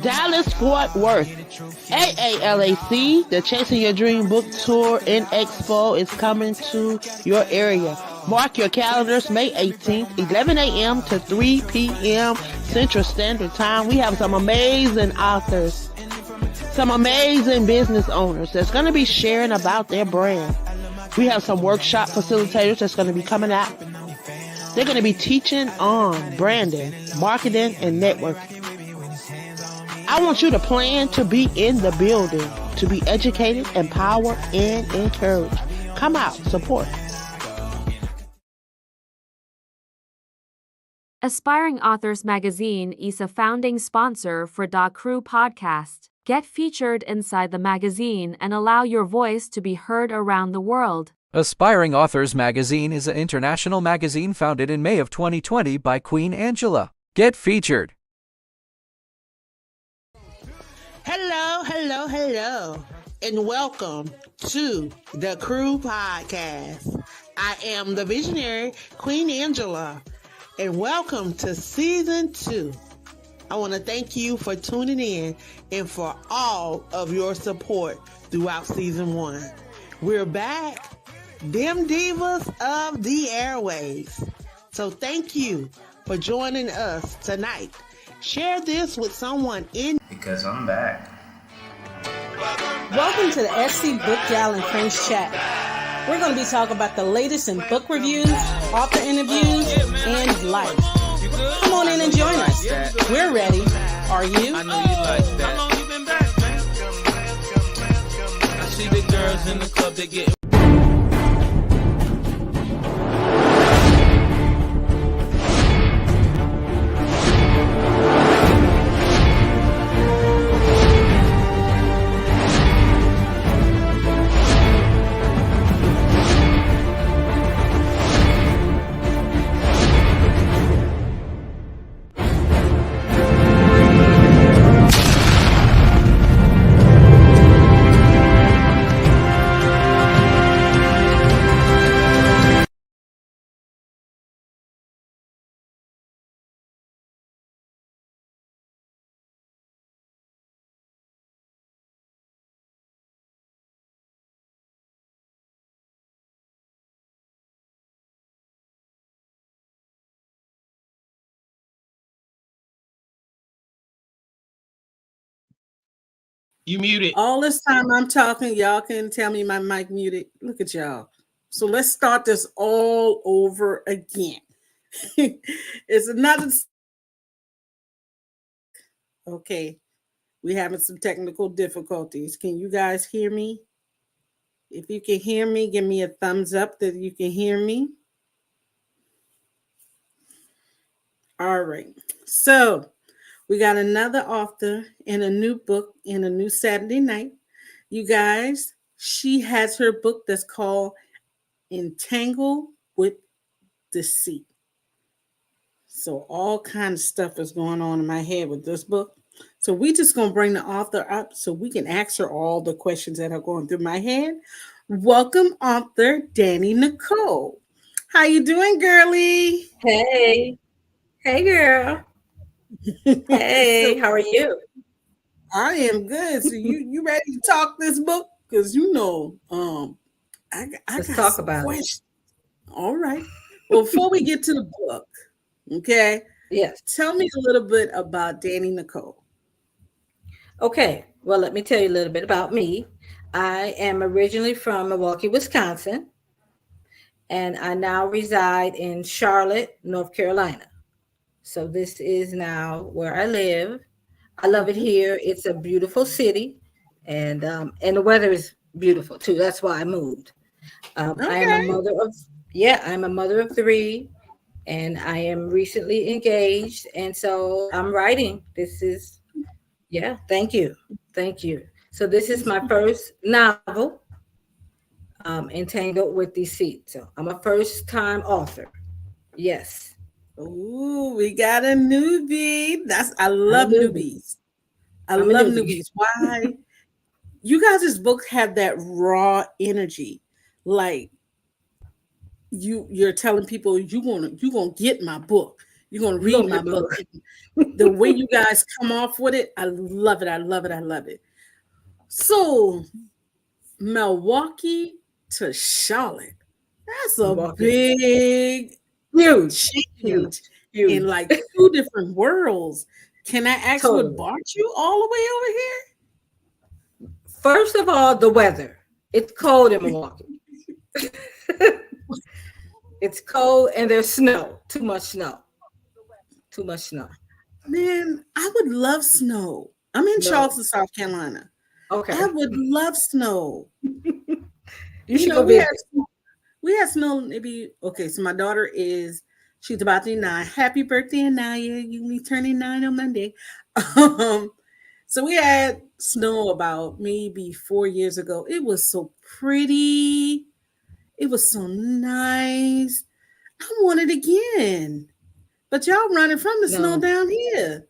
Dallas Fort Worth. AALAC, the Chasing Your Dream Book Tour and Expo is coming to your area. Mark your calendars, May 18th, 11 a.m. to 3 p.m. Central Standard Time. We have some amazing authors, some amazing business owners that's going to be sharing about their brand. We have some workshop facilitators that's going to be coming out. They're going to be teaching on branding, marketing, and networking. I want you to plan to be in the building, to be educated, empowered, and encouraged. Come out, support. Aspiring Authors Magazine is a founding sponsor for Da Crew podcast. Get featured inside the magazine and allow your voice to be heard around the world. Aspiring Authors Magazine is an international magazine founded in May of 2020 by Queen Angela. Get featured. Hello, and welcome to the Crew Podcast. I am the visionary, Queen Angela, and welcome to Season 2. I want to thank you for tuning in and for all of your support throughout Season 1. We're back, them Divas of the Airwaves. So thank you for joining us tonight. Share this with someone because I'm back. Welcome to the SC Book Gal and Friends Chat. We're going to be talking about the latest in book reviews, author interviews, and life. Come on in and join us. We're ready. Are you? I know you like that. How long you been back, man? I see the girls in the club, they get You muted. All this time I'm talking, y'all can tell me my mic muted. Look at y'all. So let's start this all over again. It's another. Okay. We're having some technical difficulties. Can you guys hear me? If you can hear me, give me a thumbs up that you can hear me. All right. So we got another author and a new book and a new Saturday night. You guys, she has her book that's called Entangled with Deceit. So all kinds of stuff is going on in my head with this book. So we just going to bring the author up so we can ask her all the questions that are going through my head. Welcome, author Danny Nicole. How you doing, girlie? Hey. Hey, girl. Hey, how are you? I am good. So you ready to talk this book? Because Let's talk about questions. It. All right. Well, before we get to the book, okay. Yes. Tell me a little bit about Danny Nicole. Okay. Well, let me tell you a little bit about me. I am originally from Milwaukee, Wisconsin, and I now reside in Charlotte, North Carolina. So this is now where I live. I love it here. It's a beautiful city, and the weather is beautiful too. That's why I moved. Okay. I'm a mother of 3, and I am recently engaged, and so I'm writing. Thank you. So this is my first novel, Entangled with Deceit. So I'm a first-time author. Yes. Ooh, we got a newbie. I love newbies. I love newbies. Why? You guys' books have that raw energy. Like you're telling people you're gonna get my book. You're gonna You're read gonna my get my book. book. The way you guys come off with it, I love it. I love it. I love it. So Milwaukee to Charlotte. That's a Milwaukee. big Huge, change huge, in huge. like two different worlds. Can I ask what Totally. brought you all the way over here? First of all, the weather. It's cold in Milwaukee. It's cold and there's snow. Too much snow. Too much snow. Man, I would love snow. I'm in No. Charleston, South Carolina. Okay. I would love snow. You should know, go we had visit. we had snow maybe okay. So my daughter she's about to be 9. Happy birthday, Naya. You be turning 9 on Monday. Um, so we had snow about maybe 4 years ago. It was so pretty. It was so nice. I want it again. But y'all running from the snow No, down here.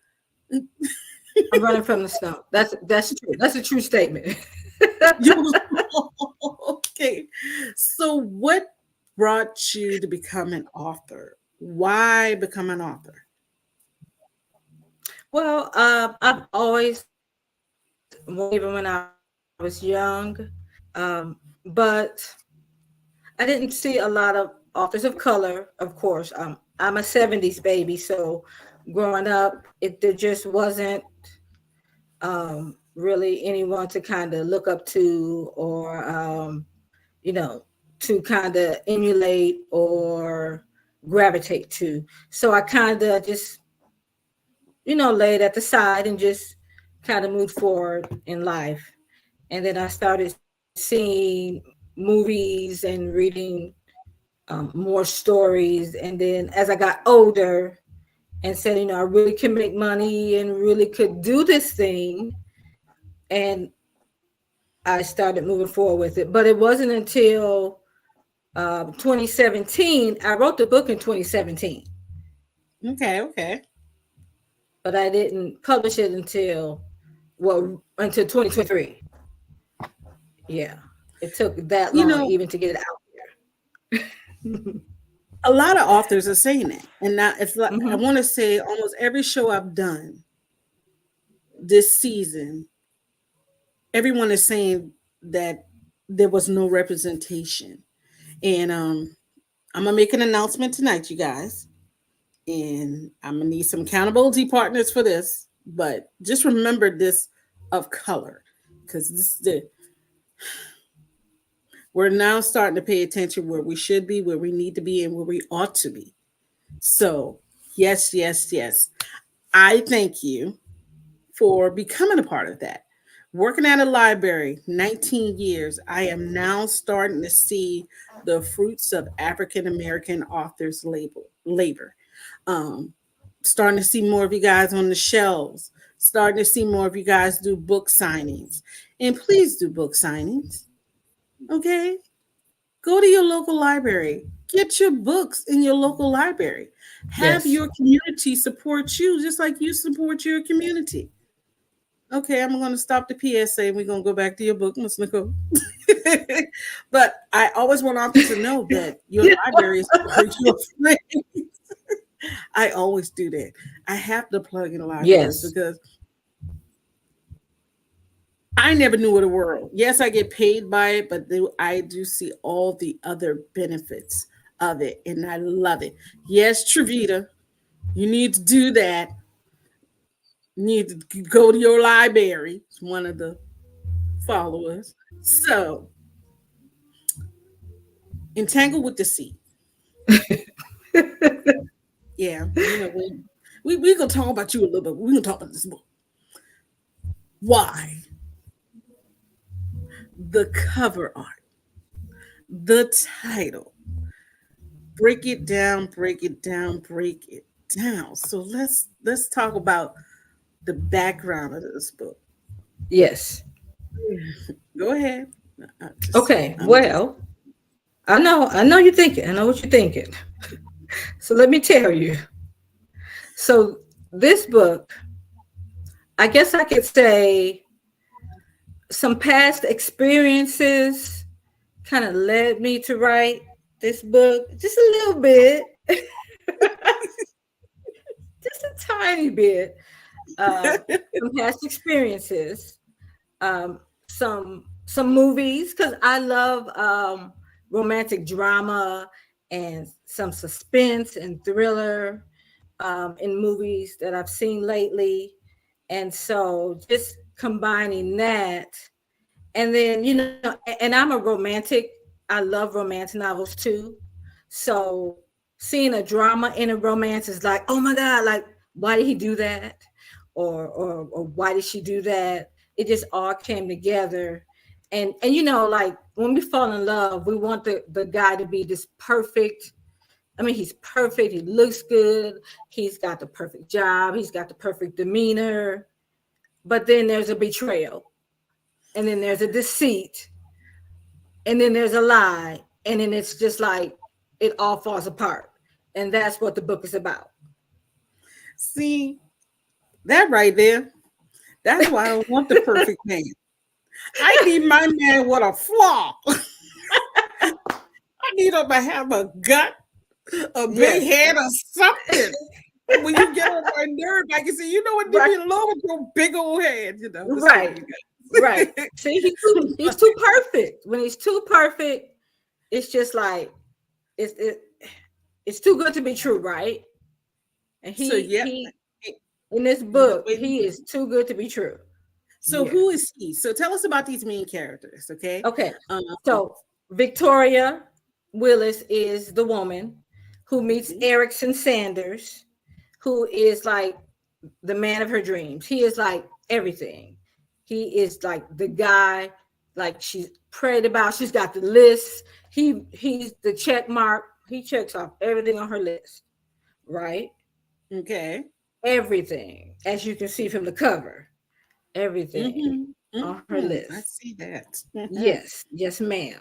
I'm running from the snow. That's true. That's a true statement. Okay. So what brought you to become an author? Why become an author? Well, I've always, well, even when I was young, but I didn't see a lot of authors of color. Of course, I'm a '70s baby, so growing up, there just wasn't really anyone to kind of look up to, or you know, to kind of emulate or gravitate to. So I kind of just, laid at the side and just kind of moved forward in life. And then I started seeing movies and reading more stories. And then as I got older and said, I really can make money and really could do this thing. And I started moving forward with it. But it wasn't until 2017, I wrote the book in 2017. Okay. But I didn't publish it until 2023. Yeah. It took that You long know, even to get it out there. a lot of authors are saying that. And now it's like I Mm-hmm. want to say almost every show I've done this season, everyone is saying that there was no representation. And I'm gonna make an announcement tonight, you guys. And I'm gonna need some accountability partners for this. But just remember this of color, because we're now starting to pay attention where we should be, where we need to be, and where we ought to be. So yes. I thank you for becoming a part of that. Working at a library 19 years, I am now starting to see the fruits of African American authors' labor. Um, Starting to see more of you guys on the shelves, starting to see more of you guys do book signings. And please do book signings, okay? Go to your local library, get your books in your local library. Have Yes. your community support you just like you support your community. Okay, I'm going to stop the PSA and we're going to go back to your book, Ms. Nicole. But I always want authors to know that your library is for your friends. I always do that. I have to plug in libraries Yes. because I never knew of the world. Yes, I get paid by it, but I do see all the other benefits of it, and I love it. Yes, Trevita, you need to do that. You need to go to your library. It's one of the followers. So, entangled with deceit. Yeah, we gonna talk about you a little bit. We're gonna talk about this book. Why? The cover art, the title. Break it down, break it down, break it down. So let's talk about the background of this book. Yes. Go ahead. Okay. I'm just Well, I know you're thinking. I know what you're thinking. So let me tell you. So this book, I guess I could say some past experiences kind of led me to write this book just a little bit. a tiny bit, some past experiences, some movies, because I love romantic drama and some suspense and thriller in movies that I've seen lately. And so just combining that, and then, and I'm a romantic, I love romance novels too. So seeing a drama in a romance is like, oh my God, like, why did he do that? Or why did she do that? It just all came together. And like when we fall in love, we want the guy to be this perfect. I mean, he's perfect. He looks good. He's got the perfect job. He's got the perfect demeanor. But then there's a betrayal. And then there's a deceit. And then there's a lie. And then it's just like it all falls apart. And that's what the book is about. See, that right there. That's why I don't want the perfect man. I need my man with a flaw. I need him to have a gut, a big head, or something. When you get on my nerve, I can say, you know what, leave me alone with your big old head. Right. Right. See, he's too perfect. When he's too perfect, it's just like it's too good to be true, right? And he in this book, he is too good to be true. So who is he? So tell us about these main characters, okay? Okay. So Victoria Willis is the woman who meets Erickson Sanders, who is like the man of her dreams. He is like everything. He is like the guy, like she's prayed about. She's got the list. He's the check mark. He checks off everything on her list, right? Okay. Everything, as you can see from the cover, everything on her list. I see that. Yes, ma'am.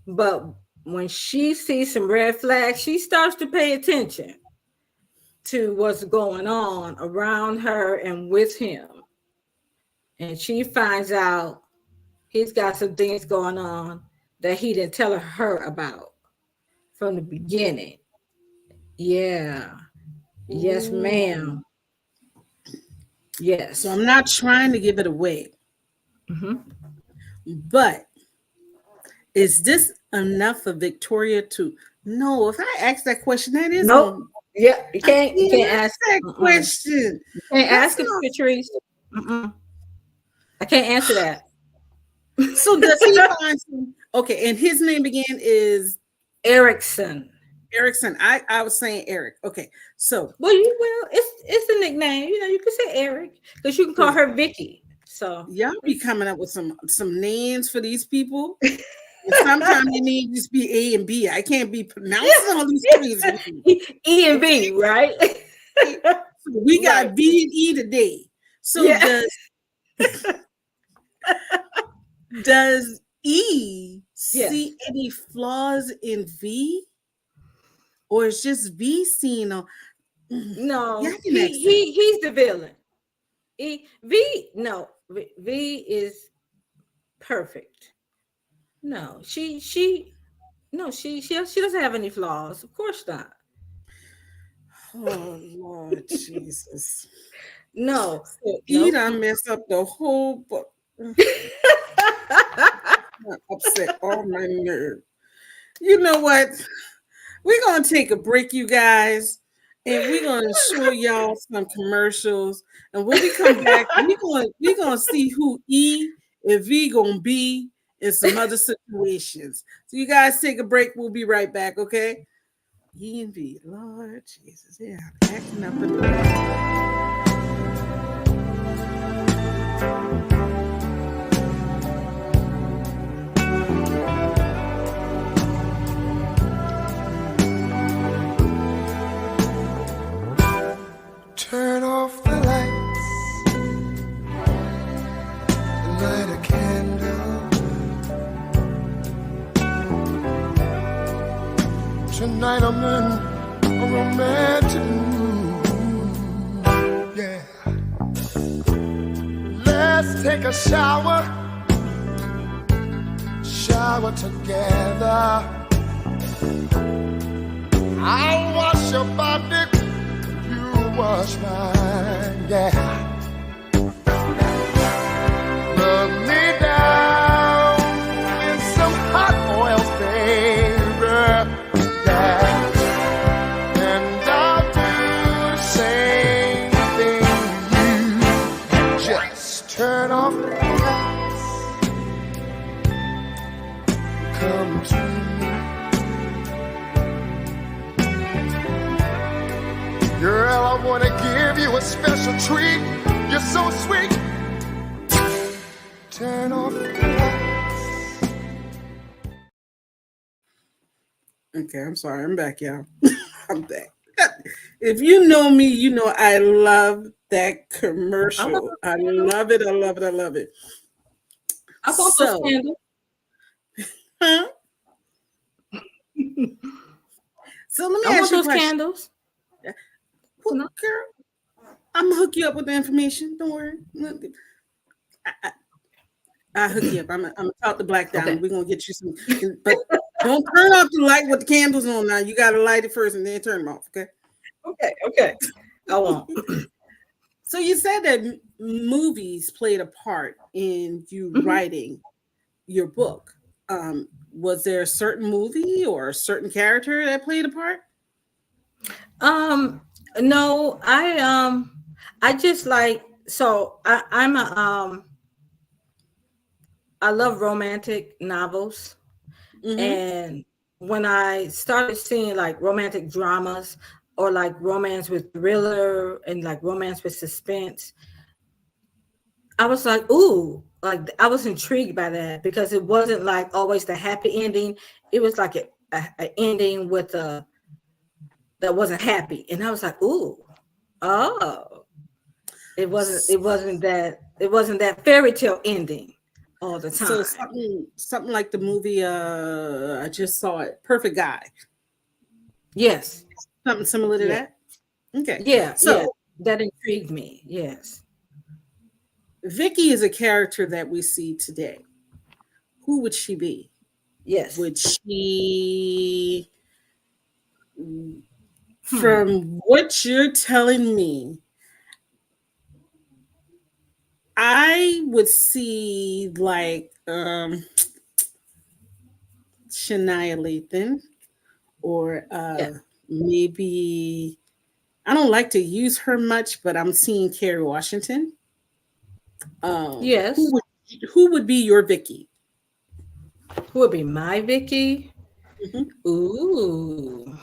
But when she sees some red flags, she starts to pay attention to what's going on around her and with him. And she finds out he's got some things going on that he didn't tell her about from the beginning. Yeah. Yes, ma'am. Yes. So I'm not trying to give it away. But is this enough for Victoria to know? If I ask that question, that is nope. Yeah, you can't ask that question. You can't ask it, Patrice. I can't answer that. So does he find some? Okay, and his name again is Erickson. Erickson. I was saying Eric. Okay, so it's a nickname. You can say Eric because you can call her Vicky. So y'all be coming up with some names for these people. Sometimes you need to just be A and B. I can't be pronouncing all these things. E and B, right? We got B and E today. So does E see any flaws in V? Or is just V seen on? No, he's the villain. V is perfect. No, she doesn't have any flaws. Of course not. Oh Lord Jesus. No. So E done messed up the whole book. Upset all my nerve. You know what? We're gonna take a break, you guys, and we're gonna show y'all some commercials. And when we come back, we're gonna see who E and V gonna be in some other situations. So you guys take a break. We'll be right back, okay? E and V, Lord Jesus, yeah, acting up in the Turn off the lights, light a candle. Tonight I'm in a romantic mood. Yeah. Let's take a shower together. I'll wash your body, you was mine, yeah. Look me down in some hot oil, baby, yeah. And I'll do the same thing you. Just turn off the lights, come to me. Girl, I wanna give you a special treat. You're so sweet. Turn off the lights. Okay, I'm sorry. I'm back, y'all. I'm back. If you know me, you know I love that commercial. I love it. I love it. I love it. I bought those candles. Huh? So let me I ask want you a those question. candles. Well, girl, I'm gonna hook you up with the information. Don't worry. I'll hook you up. I'm gonna talk to Black Diamond. Okay. We're gonna get you some, but don't turn off the light with the candles on now. You gotta light it first and then turn them off, okay? Okay. I won't. So you said that movies played a part in you writing your book. Was there a certain movie or a certain character that played a part? No, I just like, so I'm a I love romantic novels. And when I started seeing like romantic dramas or like romance with thriller and like romance with suspense, I was like, ooh, like I was intrigued by that because it wasn't like always the happy ending. It was like a ending with a that wasn't happy. And I was like, ooh, oh, it wasn't that fairy tale ending all the time. So something like the movie I just saw it, Perfect Guy. Yes. Something similar to that? Okay. Yeah. So yeah, that intrigued me. Yes. Vicky is a character that we see today. Who would she be? Yes. Would she, from what you're telling me, I would see like Shania Lathan or maybe, I don't like to use her much, but I'm seeing Kerry Washington. Yes. Who would be your Vicky? Who would be my Vicky? Ooh.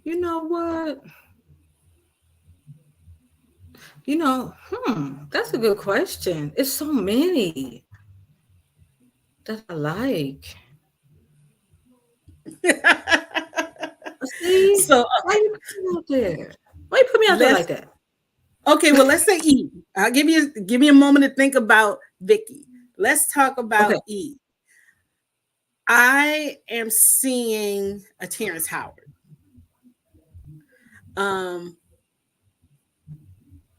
You know what? That's a good question. It's so many that I like. See? So why you put me out there? Why you put me out there like that? Okay, well, let's say E. I'll give me a moment to think about Vicky. Let's talk about E. I am seeing a Terrence Howard.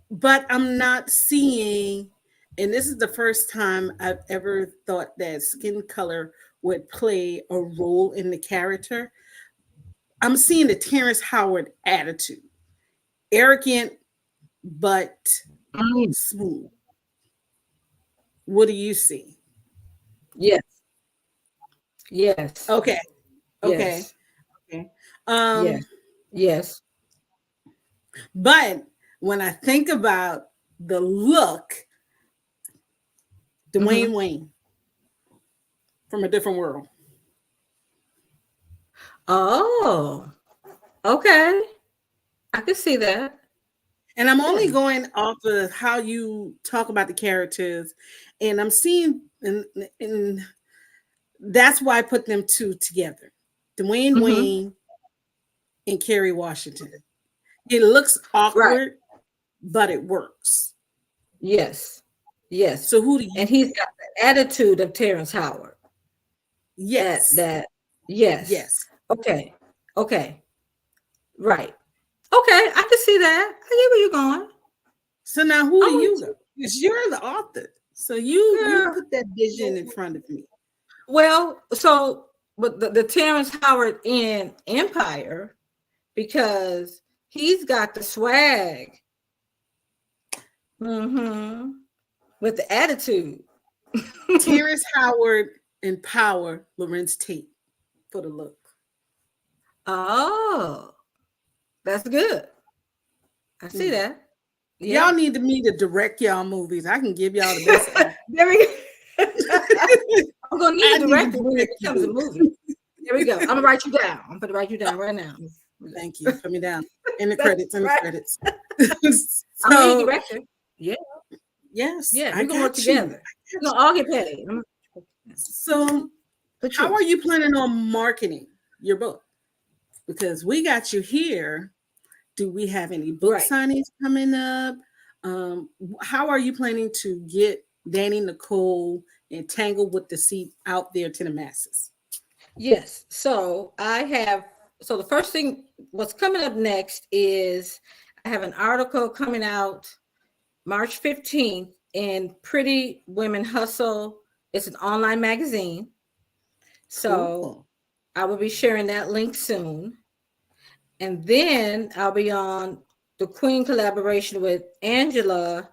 But I'm not seeing, and this is the first time I've ever thought that skin color would play a role in the character. I'm seeing the Terrence Howard attitude. Arrogant, but smooth. What do you see? Yes. Yes. Okay. Yes. Yes. But when I think about the look, Dwayne Wayne from A Different World. Oh, okay. I can see that. And I'm only going off of how you talk about the characters, and I'm seeing, and that's why I put them two together, Dwayne Wayne and Kerry Washington. It looks awkward, but it works. Yes. So who do you? And he's got the attitude of Terrence Howard. Yes. Yes. Okay. Right. Okay, I can see that. I get where you're going. So now who do you go? Because you're the author. So you put that vision in front of me. Well, but the Terrence Howard in Empire because he's got the swag. With the attitude. Terrence Howard and Power Lorenz Tate for the look. Oh, that's good. I see that. Y'all need to me to direct y'all movies. I can give y'all the best. There we go. I'm gonna need a director when it becomes a movie. There we go. I'm gonna write you down. I'm gonna write you down right now. Thank you. Put me down in the credits. In the credits. I'm a director. Yeah. Yes. Yeah. We're gonna work together. We're gonna all get paid. So, how are you planning on marketing your book? Because we got you here. Do we have any book signings coming up? How are you planning to get Danny Nicole and Tangled with the Seat out there to the masses? Yes. So the first thing, what's coming up next is I have an article coming out March 15th in Pretty Women Hustle. It's an online magazine. So I will be sharing that link soon. And then I'll be on the Queen collaboration with Angela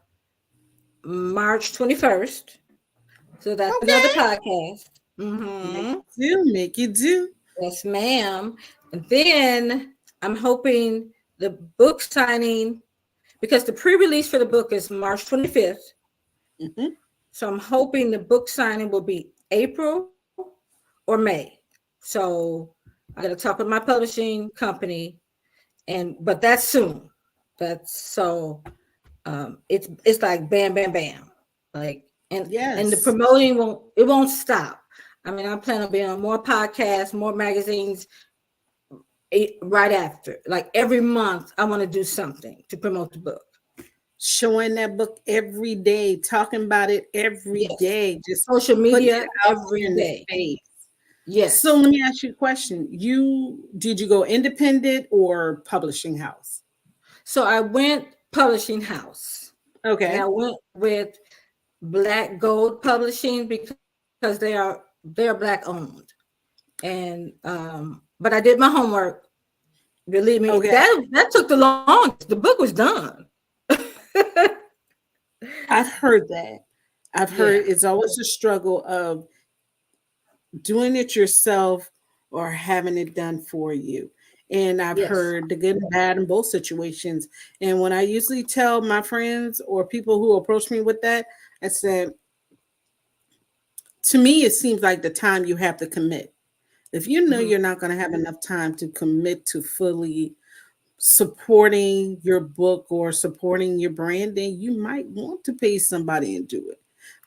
March 21st. So that's another podcast. Make it do. Yes, ma'am. And then I'm hoping the book signing, because the pre-release for the book is March 25th. So I'm hoping the book signing will be April or May. So I got to talk with my publishing company, but that's soon. That's so it's like bam, bam, bam. Like and the promoting won't stop. I mean, I plan on being on more podcasts, more magazines right after. Like every month, I want to do something to promote the book. Showing that book every day, talking about it every day, just social media every day. Yes. So let me ask you a question. Did you go independent or publishing house? So I went publishing house. Okay. And I went with Black Gold Publishing because they are Black owned. And but I did my homework. Believe me, that took the longest. The book was done. I've heard that. I've heard it's always a struggle of doing it yourself or having it done for you. And I've heard the good and bad in both situations. And when I usually tell my friends or people who approach me with that, I said, to me, it seems like the time you have to commit. If you know you're not going to have enough time to commit to fully supporting your book or supporting your brand, then you might want to pay somebody and do it.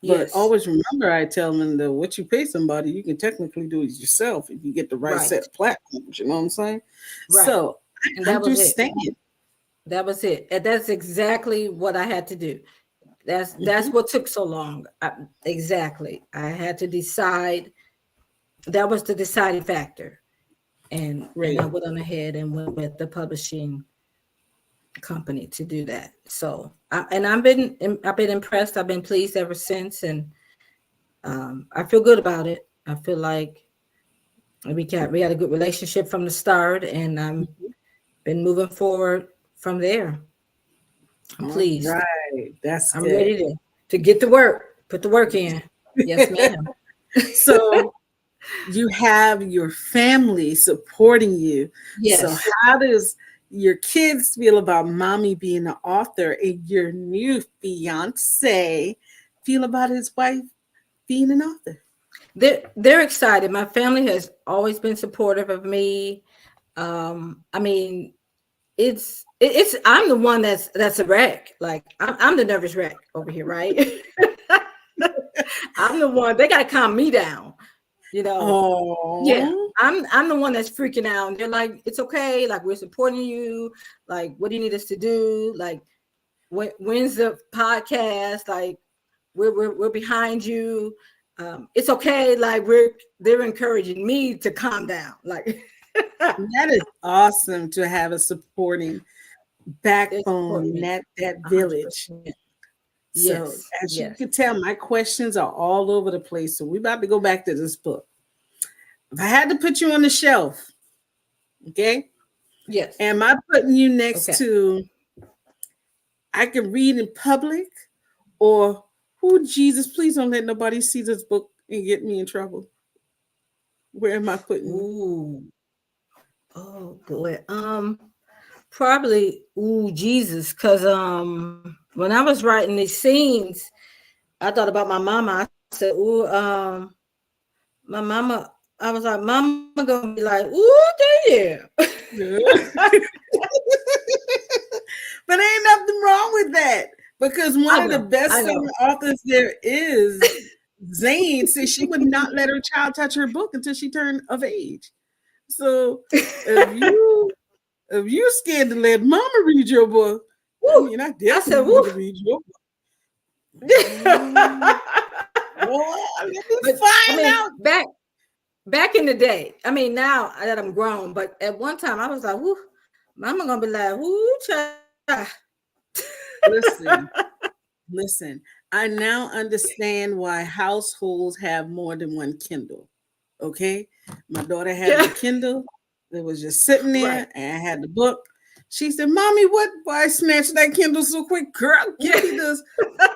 But always remember, I tell them that what you pay somebody, you can technically do it yourself if you get the right set of platforms. You know what I'm saying? Right. So I understand. That was it. And that's exactly what I had to do. That's what took so long. Exactly. I had to decide. That was the deciding factor. And I went on ahead and went with the publishing company to do that. So I've been impressed. I've been pleased ever since, and I feel good about it. I feel like we had a good relationship from the start, and I'm been moving forward from there. I'm pleased. Right, I'm ready to get to work. Put the work in. Yes, ma'am. So you have your family supporting you. Yes. So how does your kids feel about mommy being an author and your new fiance feel about his wife being an author? They're excited. My family has always been supportive of me. I mean, it's I'm the one that's a wreck. Like I'm the nervous wreck over here, right? I'm the one. They gotta calm me down. You know, yeah, I'm the one that's freaking out. And they're like, it's okay. Like, we're supporting you. Like, what do you need us to do? Like, when's the podcast? Like, we're behind you. It's okay. Like, they're encouraging me to calm down. Like, that is awesome to have a supporting backbone, that village. 100%. So as you can tell, my questions are all over the place. So we're about to go back to this book. If I had to put you on the shelf, okay, Yes. Am I putting you next Okay. to I can read in public, or who Jesus, please don't let nobody see this book and get me in trouble? Where am I putting you? Ooh. Oh boy. Probably Jesus, because when I was writing these scenes, I thought about my mama. I said, my mama. I was like, mama gonna be like, ooh, yeah. But ain't nothing wrong with that, because one of the best selling authors there is, Zane, said she would not let her child touch her book until she turned of age. So if you scared to let mama read your book, I mean, I definitely want to read your book. Well, let me find out. Back in the day, I mean, now that I'm grown, but at one time I was like, whoo, mama gonna be like, whoo, child. Listen, I now understand why households have more than one Kindle. Okay, my daughter had the Kindle. It was just sitting there, and I had the book. She said, "Mommy, why I snatched that Kindle so quick, girl? Give me this.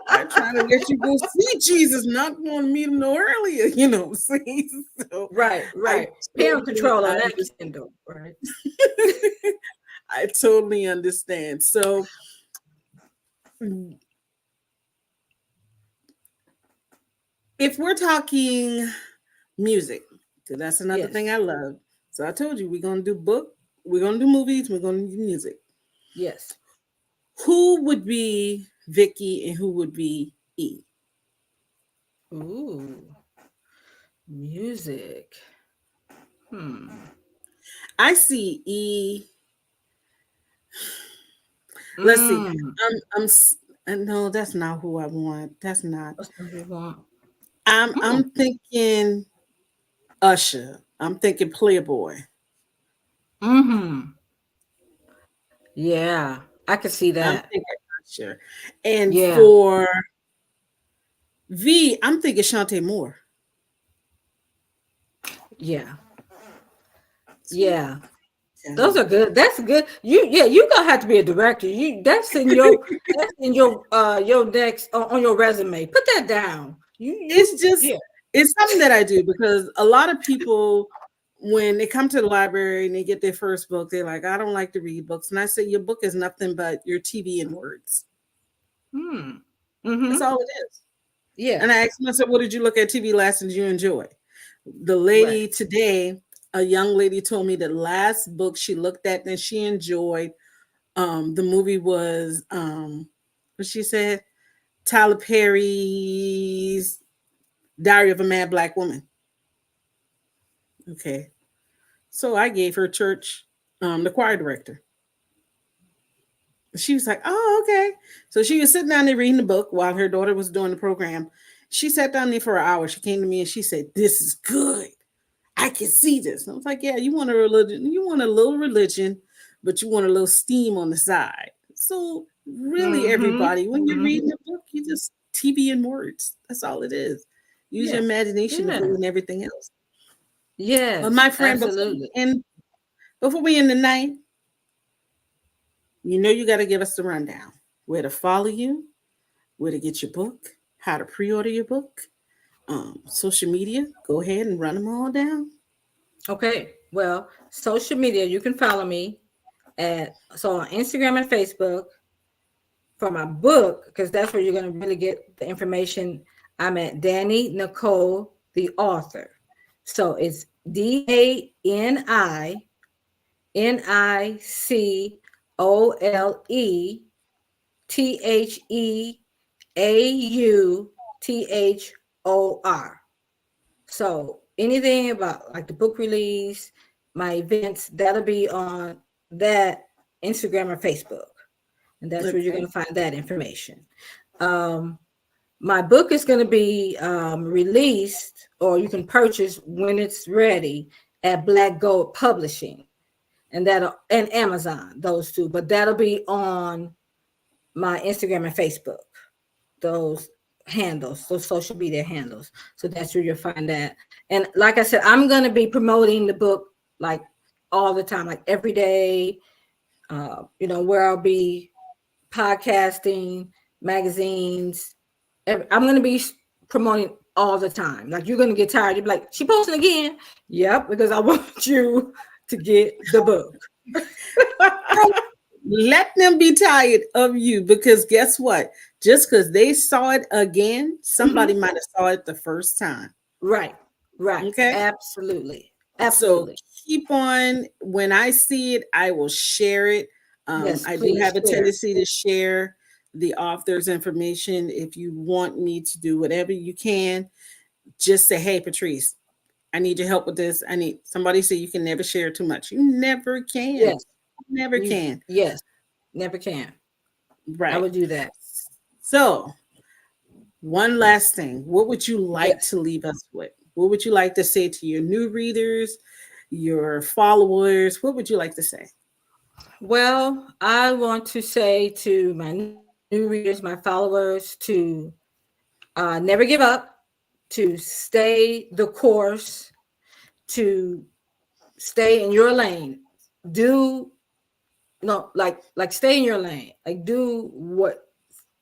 I'm trying to let you go see Jesus, not going to meet him no earlier." You know what I'm saying? So right. Parent control on that Kindle, right? I totally understand. So if we're talking music, because that's another thing I love. So I told you we're gonna do book, we're gonna do movies, we're gonna do music. Yes. Who would be Vicky and who would be E? Ooh, music. I see E. Let's see. No, that's not who I want. That's not. I'm thinking Usher. I'm thinking Playboy. Yeah, I could see that. I'm thinking Usher. And for V, I'm thinking Shantae Moore. Yeah. Those are good. That's good. You're gonna have to be a director. That's in your next on your resume. Put that down. It's something that I do, because a lot of people, when they come to the library and they get their first book, they're like, I don't like to read books. And I say, your book is nothing but your TV and words. That's all it is. Yeah. And I asked myself, what did you look at TV last and did you enjoy? The lady today, a young lady, told me the last book she looked at and she enjoyed, the movie was what she said, Tyler Perry's Diary of a Mad Black Woman. Okay. So I gave her church, the choir director. She was like, oh, okay. So she was sitting down there reading the book while her daughter was doing the program. She sat down there for an hour. She came to me and she said, this is good. I can see this. And I was like, yeah, you want a religion, you want a little religion, but you want a little steam on the side. So really, everybody, when you're reading a book, you just TV and words. That's all it is. Use your imagination to fill in everything else. Yeah. But my friend, before we end the night, you got to give us the rundown. Where to follow you, where to get your book, how to pre-order your book, social media. Go ahead and run them all down. Okay. Well, social media, you can follow me on Instagram and Facebook for my book, because that's where you're going to really get the information. I'm at Danny Nicole, the author. So it's DANICOLETHEAUTHOR. So anything about like the book release, my events, that'll be on that Instagram or Facebook. And that's where you're going to find that information. My book is going to be released, or you can purchase when it's ready, at Black Gold Publishing, and Amazon, those two. But that'll be on my Instagram and Facebook, those handles, those social media handles. So that's where you'll find that. And like I said, I'm going to be promoting the book like all the time, like every day, where I'll be podcasting, magazines. I'm going to be promoting all the time. Like, you're going to get tired. You'll be like, she posting again. Yep, because I want you to get the book. Let them be tired of you, because guess what? Just because they saw it again, somebody might have saw it the first time. Right. Okay. Absolutely. So keep on. When I see it, I will share it. Yes, I do have a share. tendency to share the author's information. If you want me to do whatever you can, just say, hey, Patrice, I need your help with this. Somebody say you can never share too much. You never can. Yes. Never can. Yes. Never can. Right. I would do that. So one last thing. What would you like to leave us with? What would you like to say to your new readers, your followers? What would you like to say? Well, I want to say to my new readers, my followers, to never give up, to stay the course, to stay in your lane. Stay in your lane. Like, do what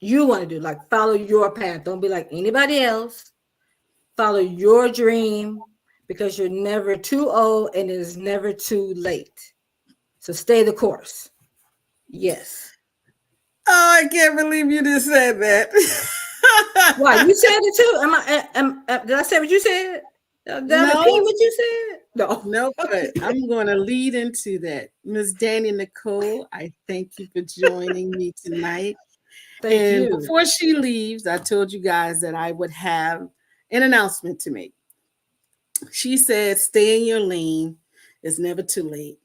you want to do. Like, follow your path. Don't be like anybody else. Follow your dream, because you're never too old and it is never too late. So stay the course. Yes. Oh, I can't believe you just said that. Why? You said it too. Did I say what you said? Did I repeat what you said? No, but I'm going to lead into that. Ms. Danny Nicole, I thank you for joining me tonight. Thank you. Before she leaves, I told you guys that I would have an announcement to make. She said, stay in your lane. It's never too late.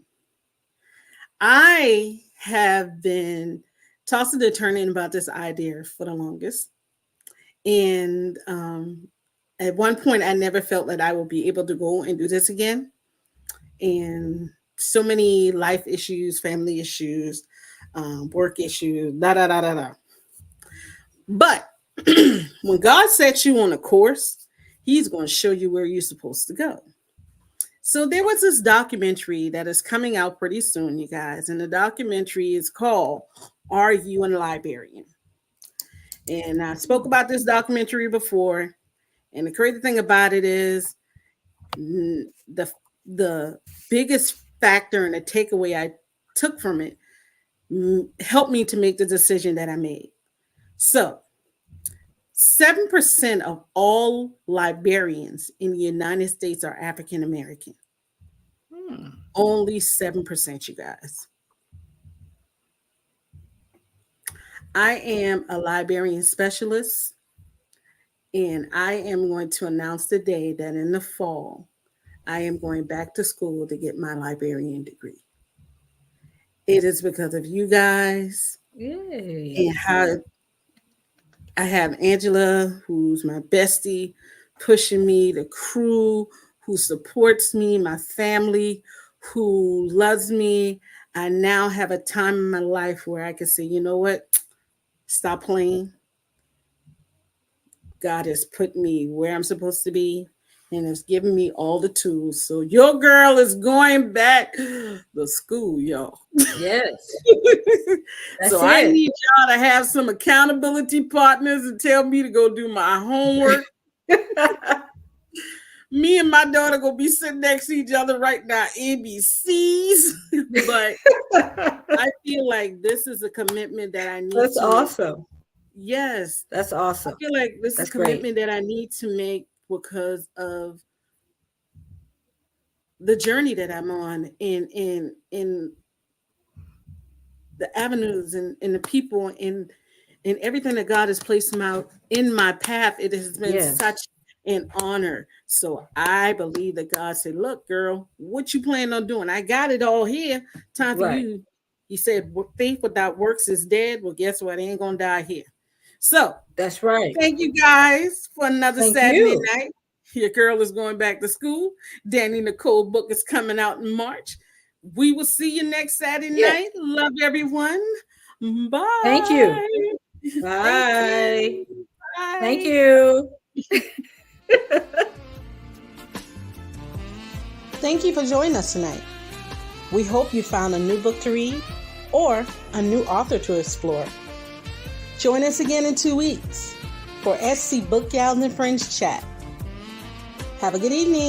I have been tossing and turning about this idea for the longest. And at one point, I never felt that I would be able to go and do this again. And so many life issues, family issues, work issues, But when God sets you on a course, he's going to show you where you're supposed to go. So there was this documentary that is coming out pretty soon, you guys. And the documentary is called, Are You a Librarian? And I spoke about this documentary before. And the crazy thing about it is the biggest factor and the takeaway I took from it helped me to make the decision that I made. So 7% of all librarians in the United States are African American. Only 7%, you guys. I am a librarian specialist, and I am going to announce today that in the fall, I am going back to school to get my librarian degree. It is because of you guys. Yay. And how I have Angela, who's my bestie, pushing me, the crew who supports me, my family who loves me. I now have a time in my life where I can say, you know what? Stop playing. God has put me where I'm supposed to be and has given me all the tools. So your girl is going back to school, y'all. Yes. I need y'all to have some accountability partners and tell me to go do my homework. Me and my daughter gonna be sitting next to each other right now, ABCs. But I feel like this is a commitment that I need. That's awesome. Yes, that's awesome. I feel like this is a commitment that I need to make because of the journey that I'm on in the avenues and the people and everything that God has placed in my path. It has been such an honor. So I believe that God said, look, girl, what you plan on doing? I got it all here. Time for you. He said, faith without works is dead. Well, guess what? It ain't going to die here. So that's right. Thank you guys for another Saturday night. Your girl is going back to school. Danny Nicole book is coming out in March. We will see you next Saturday night. Love everyone. Bye. Thank you. Bye. Bye. Thank you. Thank you for joining us tonight. We hope you found a new book to read or a new author to explore. Join us again in 2 weeks for SC Book Gals and Friends Chat. Have a good evening.